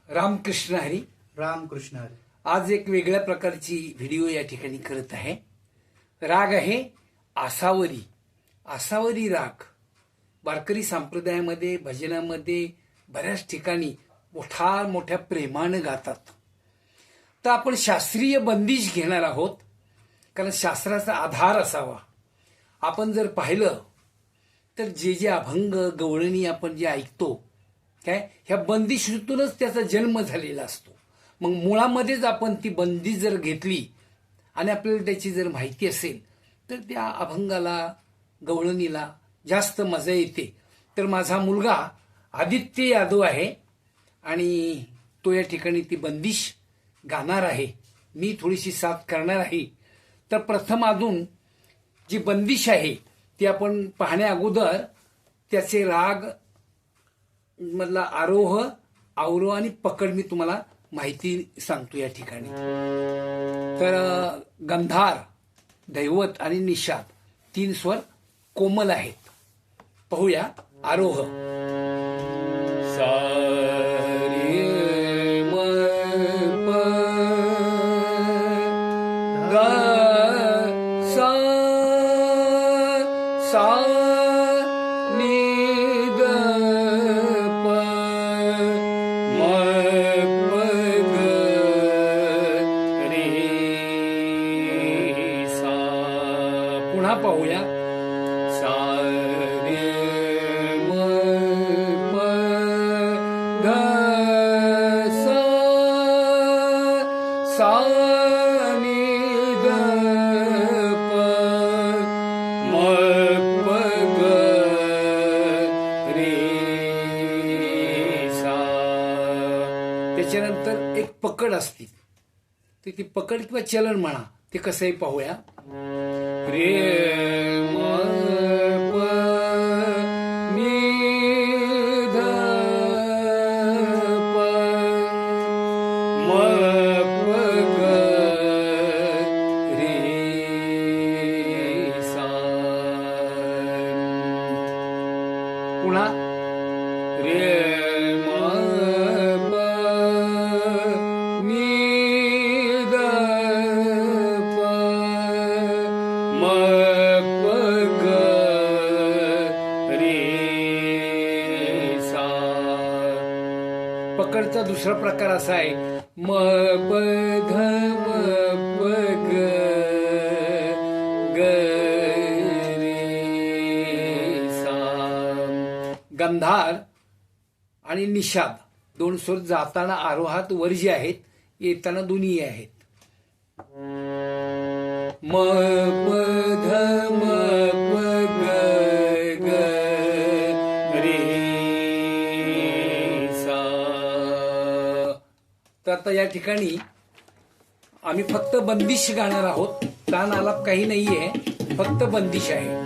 रामकृष्ण हरी. रामकृष्ण हरी. आज एक वेगळ्या प्रकारची व्हिडिओ या ठिकाणी करत आहे. राग आहे आसावरी. आसावरी राग वारकरी संप्रदायामध्ये भजनामध्ये बऱ्याच ठिकाणी मोठ्या प्रेमानं गातात. तर आपण शास्त्रीय बंदिश घेणार आहोत, कारण शास्त्राचा आधार असावा. आपण जर पाहिलं तर जे अभंग गवळणी आपण जे ऐकतो काय, ह्या बंदिशीतूनच त्याचा जन्म झालेला असतो. मग मुळामध्येच आपण ती बंदी जर घेतली आणि आपल्याला त्याची जर माहिती असेल तर त्या अभंगाला गवळणीला जास्त मजा येते. तर माझा मुलगा आदित्य यादव आहे आणि तो या ठिकाणी ती बंदिश गाणार आहे. मी थोडीशी साथ करणार आहे. तर प्रथम अजून जी बंदिश आहे ती आपण पाहण्या अगोदर त्याचे राग मधला आरोह, अवरोह आणि पकड मी तुम्हाला माहिती सांगतो या ठिकाणी. तर गंधार, दैवत आणि निषाद 3 स्वर कोमल आहेत. पाहूया. आरोह सा रे म प ग सा सा नि ग प म प ग रे सा. पुन्हा पाहूया. सा रे म प ग सा सा नि ग प म प ग रे सा. त्याच्यानंतर एक पकड असते, तर ती पकड किंवा चलन म्हणा, ते कसंही पाहूया. रे म प नि ध प म प ग रे सा. पुन्हा. रे म प नि ध प म प ग रे सा. पकडचा दुसरा प्रकार असा आहे म प ध म प ग ग रे सा. गंधार आणि निषाद 2 स्वर जाताना आरोहात वर्ज्य आहेत, येताना दोन्ही आहेत. म प ध म प ग ग रे सा. तर आता या ठिकाणी आम्ही फक्त बंदिश गाणार आहोत. तान आलाप काही नाहीये, फक्त बंदिश आहे.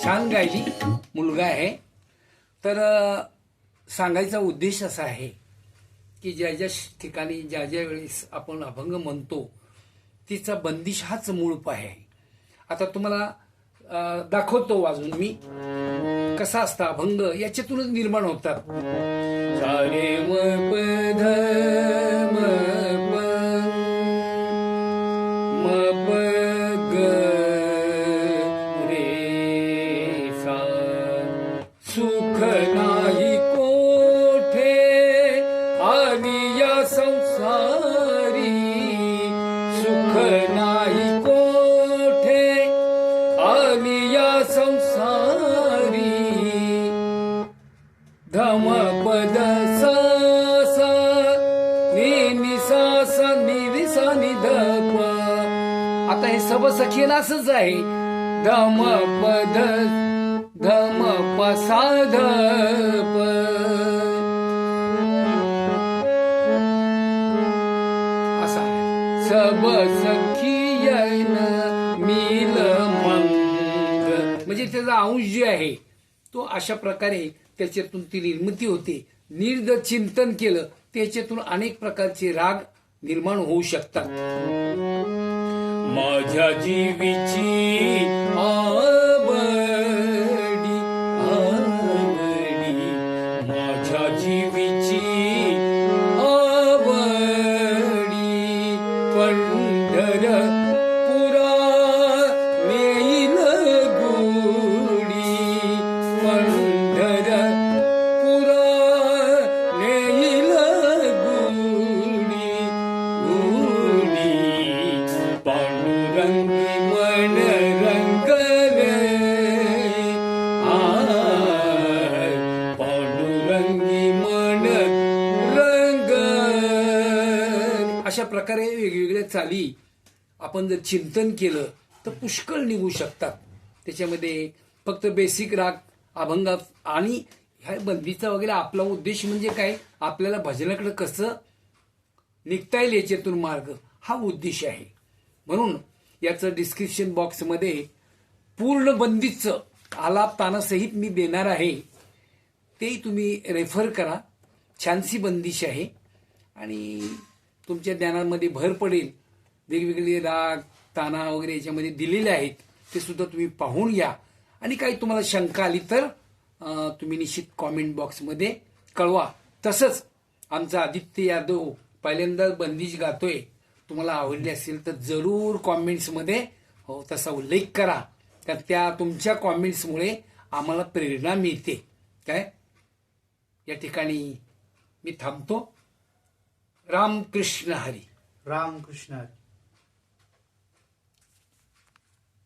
छान गायली, मुलगा आहे. तर सांगायचा उद्देश असा आहे की ज्या ज्या ठिकाणी ज्या ज्या वेळेस आपण अभंग म्हणतो तिचा बंदिश हाच मूळ पाय आहे. आता तुम्हाला दाखवतो वाजून मी कसा असता अभंग, याच्यातूनच निर्माण होतात. सारे म प ध म प म प ग रे सा. सुख नाही कोठे आणि या संसारी, सुख नाही कोठे आणि या संसारी. धम पद सा सा नि नि सा सा नि रि सा नि ध प. आता हे सब सखीन असंच आहे. धम पद धम प सा ध प. असा सब सखीयन नील मंग, म्हणजे त्याचा अंश जे आहे तो अशा प्रकारे त्याच्यातून ती निर्मिती होते. निर्द चिंतन केलं त्याच्यातून अनेक प्रकारचे राग निर्माण होऊ शकतात. माझ्या जीवीची आवडी आवडी, माझ्या जीवीची आवडी. पंढरपुरा नेईल गुडी, पंढरपुरा नेईल गुडी गुडी. पांडुरंगी मन रंगले पांडुरंगी मन रंग. अशा प्रकारे वेगवेगळ्या चाली आपण जर चिंतन केलं तर पुष्कळ निघू शकतात. त्याच्यामध्ये फक्त बेसिक राग अभंग आणि ह्या बंदीचा वगैरे आपला उद्देश म्हणजे काय, आपल्याला भजनाकडे कसं निघता येईल याच्यातून मार्ग, हा उद्देश आहे. म्हणून याचं डिस्क्रिप्शन बॉक्समध्ये पूर्ण बंदीचं आलाप तानासहित मी देणार आहे, तेही तुम्ही रेफर करा. छानशी बंदिश आहे आणि तुमच्या ज्ञानामध्ये भर पडेल. वेगवेगळे राग ताना वगैरे याच्यामध्ये दिलेले आहेत, ते सुद्धा तुम्ही पाहून घ्या. आणि काही तुम्हाला शंका आली तर तुम्ही निश्चित कॉमेंट बॉक्समध्ये कळवा. तसंच आमचा आदित्य यादव पहिल्यांदा बंदिश गातोय, तुम्हाला आवडली असेल तर जरूर कॉमेंट्समध्ये हो तसा उल्लेख करा. तर त्या तुमच्या कॉमेंट्समुळे आम्हाला प्रेरणा मिळते. काय या ठिकाणी मी थांबतो. रामकृष्ण हरी. रामकृष्ण हरी.